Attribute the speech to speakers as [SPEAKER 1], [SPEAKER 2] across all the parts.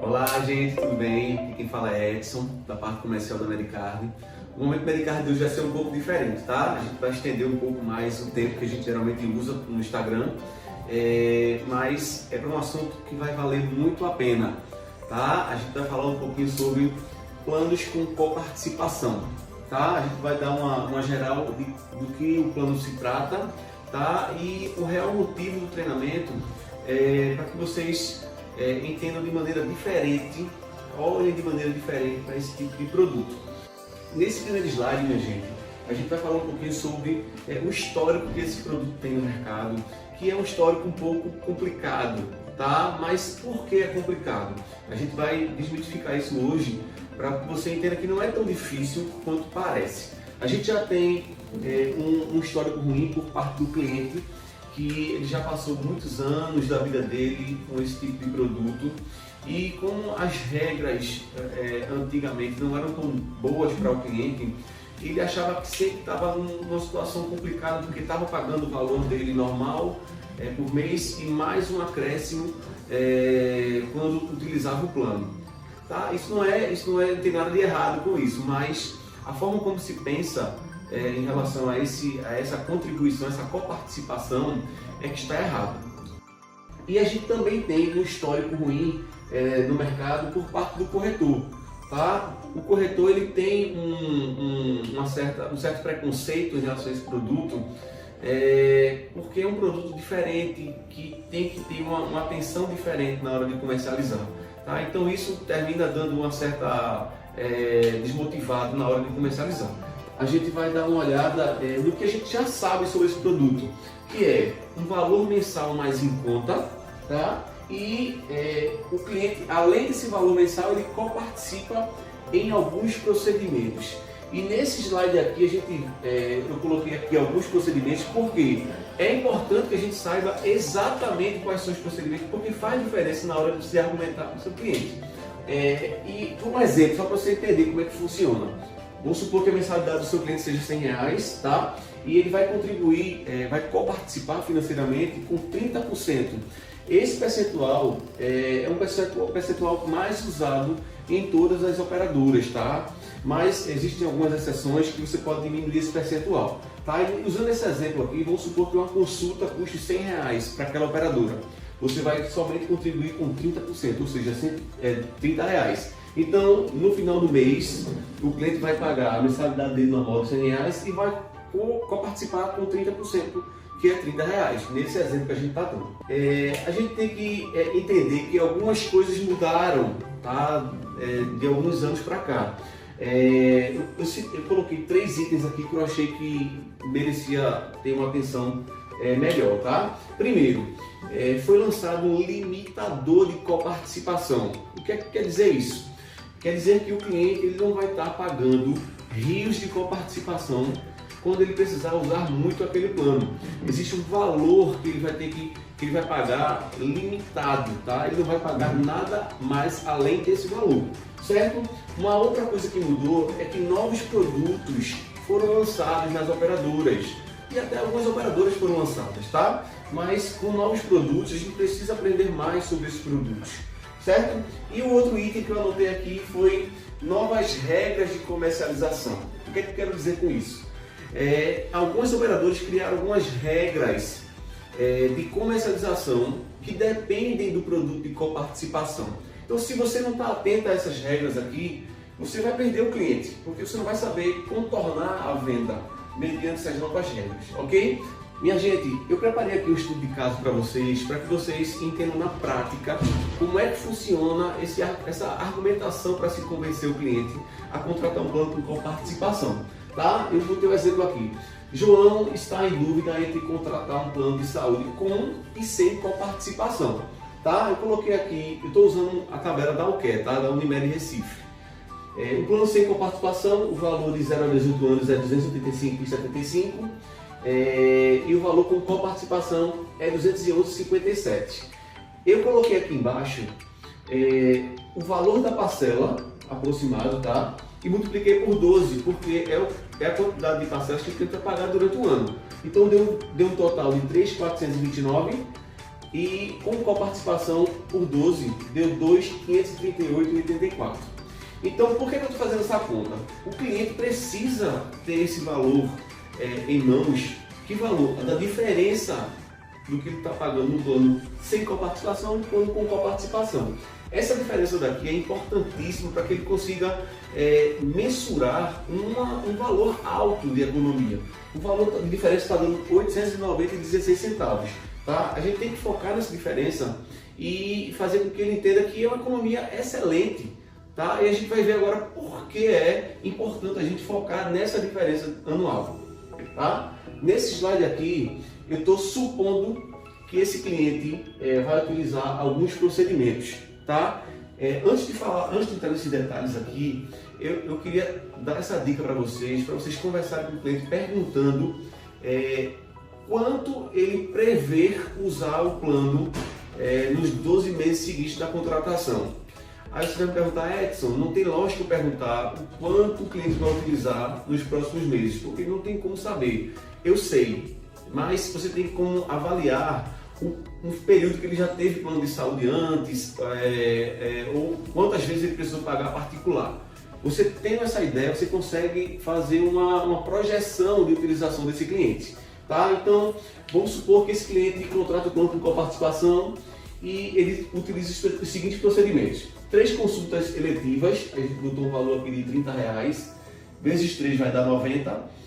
[SPEAKER 1] Olá gente, tudo bem? Aqui quem fala é Edson, da parte comercial da Medicard. O momento Medicard de hoje vai ser um pouco diferente, tá? A gente vai estender um pouco mais o tempo que a gente geralmente usa no Instagram, mas é para um assunto que vai valer muito a pena, tá? A gente vai falar um pouquinho sobre planos com coparticipação, tá? A gente vai dar uma geral do que o plano se trata, tá? E o real motivo do treinamento é para que vocês entendam de maneira diferente, olhem de maneira diferente para esse tipo de produto. Nesse primeiro slide, minha gente, a gente vai falar um pouquinho sobre o histórico que esse produto tem no mercado, que é um histórico um pouco complicado, tá? Mas por que é complicado? A gente vai desmitificar isso hoje para que você entenda que não é tão difícil quanto parece. A gente já tem um histórico ruim por parte do cliente, que ele já passou muitos anos da vida dele com esse tipo de produto, e como as regras antigamente não eram tão boas para o cliente, ele achava que sempre estava numa situação complicada, porque estava pagando o valor dele normal por mês e mais um acréscimo quando utilizava o plano. Tá? Isso não tem nada de errado com isso, mas a forma como se pensa em relação a essa contribuição, essa coparticipação, é que está errado. E a gente também tem um histórico ruim no mercado por parte do corretor. Tá? O corretor ele tem um certo preconceito em relação a esse produto, porque é um produto diferente, que tem que ter uma atenção diferente na hora de comercializar. Tá? Então isso termina dando uma certa desmotivado na hora de comercializar. A gente vai dar uma olhada no que a gente já sabe sobre esse produto, que é um valor mensal mais em conta, tá? E o cliente, além desse valor mensal, ele coparticipa em alguns procedimentos. E nesse slide aqui, eu coloquei aqui alguns procedimentos, porque é importante que a gente saiba exatamente quais são os procedimentos, porque faz diferença na hora de você argumentar com o seu cliente. E um exemplo, só para você entender como é que funciona. Vamos supor que a mensalidade do seu cliente seja R$100, tá? E ele vai contribuir, vai coparticipar financeiramente com 30%. Esse percentual é um percentual mais usado em todas as operadoras, tá? Mas existem algumas exceções que você pode diminuir esse percentual. Tá? E usando esse exemplo aqui, vamos supor que uma consulta custe R$100 para aquela operadora. Você vai somente contribuir com 30%, ou seja, R$30. Então, no final do mês, o cliente vai pagar a mensalidade dele normal de R$100 e vai coparticipar com 30%, que é R$30, nesse exemplo que a gente está dando. A gente tem que entender que algumas coisas mudaram, tá? De alguns anos para cá. Eu coloquei 3 itens aqui que eu achei que merecia ter uma atenção melhor, tá? Primeiro, foi lançado um limitador de coparticipação. O que é que quer dizer isso? Quer dizer que o cliente ele não vai estar pagando rios de coparticipação quando ele precisar usar muito aquele plano. Existe um valor que ele vai pagar limitado, tá? Ele não vai pagar nada mais além desse valor, certo? Uma outra coisa que mudou é que novos produtos foram lançados nas operadoras, e até algumas operadoras foram lançadas, tá? Mas com novos produtos a gente precisa aprender mais sobre esses produtos, certo? E o outro item que eu anotei aqui foi novas regras de comercialização. O que é que eu quero dizer com isso? Alguns operadores criaram algumas regras de comercialização que dependem do produto de coparticipação. Então, se você não está atento a essas regras aqui, você vai perder o cliente, porque você não vai saber contornar a venda mediante essas novas regras, ok? Minha gente, eu preparei aqui um estudo de caso para que vocês entendam na prática como é que funciona essa argumentação para se convencer o cliente a contratar um plano com coparticipação. Tá? Eu vou ter um exemplo aqui. João está em dúvida entre contratar um plano de saúde com e sem coparticipação. Tá? Eu coloquei aqui, eu estou usando a tabela da UQE, tá? Da Unimed Recife. O plano sem coparticipação, o valor de 0 a 18 anos é R$ 285,75. E o valor com coparticipação é R$ 211,57. Eu coloquei aqui embaixo o valor da parcela aproximado, tá? E multipliquei por 12, porque é a quantidade de parcelas que o cliente vai pagar durante o ano. Então deu um total de 3.429 e com coparticipação por 12 deu 2.538,84. Então, por que eu estou fazendo essa conta? O cliente precisa ter esse valor em mãos. Que valor? Da diferença do que ele está pagando no plano sem coparticipação e no plano com coparticipação. Essa diferença daqui é importantíssima para que ele consiga mensurar um valor alto de economia. O valor de diferença está dando R$ 890,16. Tá? A gente tem que focar nessa diferença e fazer com que ele entenda que é uma economia excelente. Tá? E a gente vai ver agora por que é importante a gente focar nessa diferença anual. Tá? Nesse slide aqui, eu estou supondo que esse cliente vai utilizar alguns procedimentos. Tá? Antes de entrar nesses detalhes aqui, eu queria dar essa dica para vocês conversarem com o cliente perguntando quanto ele prevê usar o plano nos 12 meses seguintes da contratação. Aí você vai me perguntar, Edson, não tem lógica eu perguntar o quanto o cliente vai utilizar nos próximos meses, porque não tem como saber. Eu sei, mas você tem como avaliar um período que ele já teve plano de saúde antes, ou quantas vezes ele precisou pagar particular. Você tendo essa ideia, você consegue fazer uma projeção de utilização desse cliente. Tá? Então, vamos supor que esse cliente contrata o plano com coparticipação e ele utiliza os seguintes procedimentos. 3 consultas eletivas, a gente botou um valor aqui de R$30, vezes 3 vai dar 90.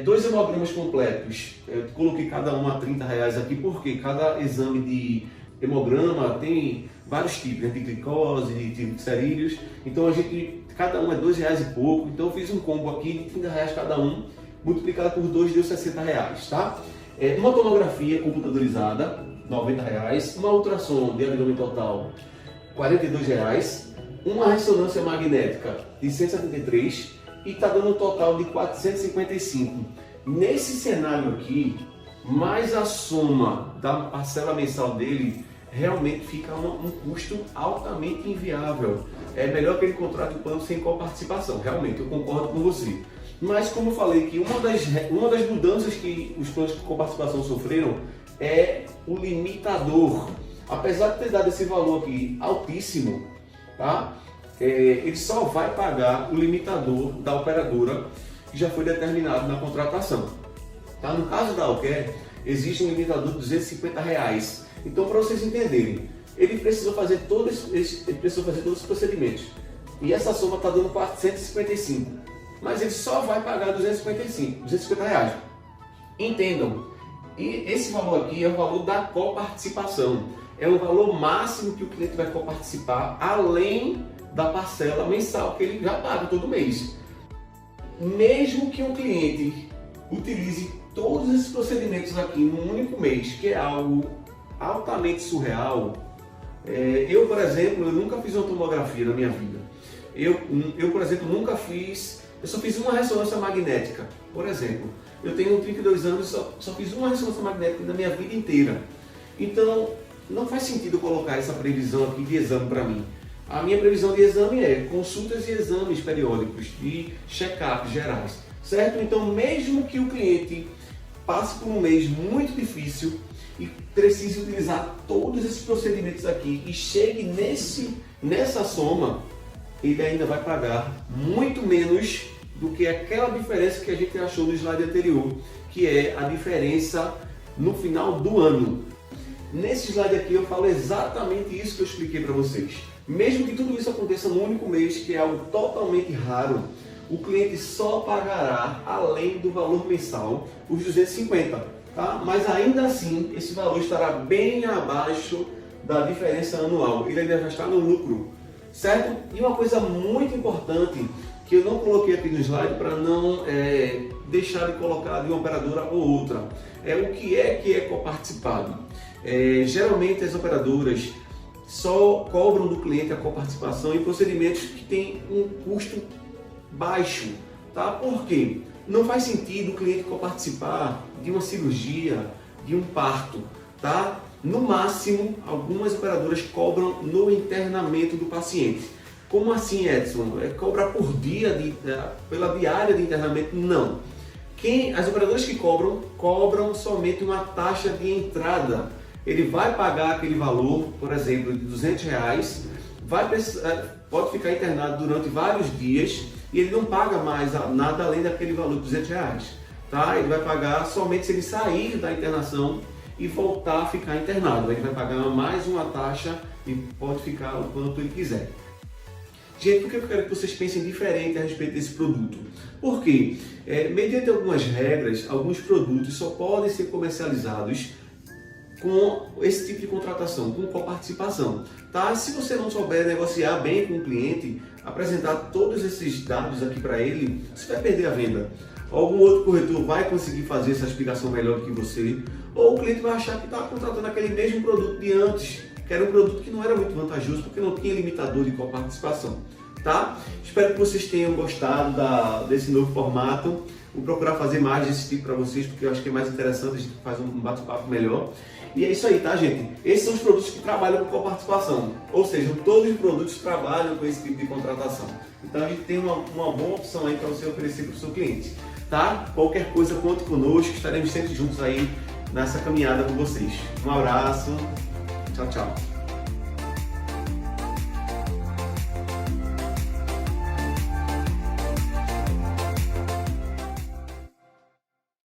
[SPEAKER 1] 2 hemogramas completos, eu coloquei cada um a R$30 aqui, porque cada exame de hemograma tem vários tipos, de glicose, de triglicerídeos, então cada um é R$2 e pouco, então eu fiz um combo aqui de R$30 cada um, multiplicado por 2 deu R$60, tá? Uma tomografia computadorizada, R$90, uma ultrassom de abdômen total, R$42, uma ressonância magnética de 173 e está dando um total de 455. Nesse cenário aqui, mais a soma da parcela mensal dele, realmente fica um custo altamente inviável. É melhor que ele contrate o plano sem coparticipação, realmente, eu concordo com você. Mas como eu falei que uma das mudanças que os planos com coparticipação sofreram é o limitador. Apesar de ter dado esse valor aqui altíssimo, tá? Ele só vai pagar o limitador da operadora que já foi determinado na contratação. Tá? No caso da Alcare, existe um limitador de R$250. Então, para vocês entenderem, ele precisou fazer todos os procedimentos. E essa soma está dando 455. Mas ele só vai pagar R$250. Entendam, e esse valor aqui é o valor da coparticipação. É o valor máximo que o cliente vai coparticipar, além da parcela mensal que ele já paga todo mês. Mesmo que um cliente utilize todos esses procedimentos aqui num único mês, que é algo altamente surreal, eu, por exemplo, eu nunca fiz uma tomografia na minha vida. Eu, por exemplo, eu só fiz uma ressonância magnética, por exemplo. Eu tenho 32 anos e só fiz uma ressonância magnética na minha vida inteira. Então, não faz sentido colocar essa previsão aqui de exame para mim. A minha previsão de exame é consultas e exames periódicos e check-ups gerais, certo? Então, mesmo que o cliente passe por um mês muito difícil e precise utilizar todos esses procedimentos aqui e chegue nessa soma, ele ainda vai pagar muito menos do que aquela diferença que a gente achou no slide anterior, que é a diferença no final do ano. Nesse slide aqui eu falo exatamente isso que eu expliquei para vocês. Mesmo que tudo isso aconteça no único mês, que é algo totalmente raro, o cliente só pagará, além do valor mensal, os 250, tá? Mas ainda assim, esse valor estará bem abaixo da diferença anual. Ele ainda vai estar no lucro, certo? E uma coisa muito importante, que eu não coloquei aqui no slide para não deixar de colocar de uma operadora ou outra, o que é coparticipado. Geralmente as operadoras só cobram do cliente a coparticipação em procedimentos que têm um custo baixo, tá? Por quê? Não faz sentido o cliente coparticipar de uma cirurgia, de um parto, tá? No máximo, algumas operadoras cobram no internamento do paciente. Como assim, Edson? Cobra por dia, pela diária de internamento? Não. As operadoras que cobram somente uma taxa de entrada ele vai pagar aquele valor, por exemplo, de R$200, pode ficar internado durante vários dias e ele não paga mais nada além daquele valor de R$200, tá? Ele vai pagar somente se ele sair da internação e voltar a ficar internado. Ele vai pagar mais uma taxa e pode ficar o quanto ele quiser. Gente, por que eu quero que vocês pensem diferente a respeito desse produto? Porque, mediante algumas regras, alguns produtos só podem ser comercializados com esse tipo de contratação, com coparticipação. Tá? Se você não souber negociar bem com o cliente, apresentar todos esses dados aqui para ele, você vai perder a venda. Algum outro corretor vai conseguir fazer essa explicação melhor do que você, ou o cliente vai achar que está contratando aquele mesmo produto de antes, que era um produto que não era muito vantajoso porque não tinha limitador de coparticipação. Tá? Espero que vocês tenham gostado desse novo formato. Vou procurar fazer mais desse tipo para vocês, porque eu acho que é mais interessante, a gente faz um bate-papo melhor. E é isso aí, tá, gente? Esses são os produtos que trabalham com coparticipação, ou seja, todos os produtos trabalham com esse tipo de contratação. Então a gente tem uma boa opção aí para você oferecer para o seu cliente, tá? Qualquer coisa, conte conosco, estaremos sempre juntos aí nessa caminhada com vocês. Um abraço, tchau, tchau.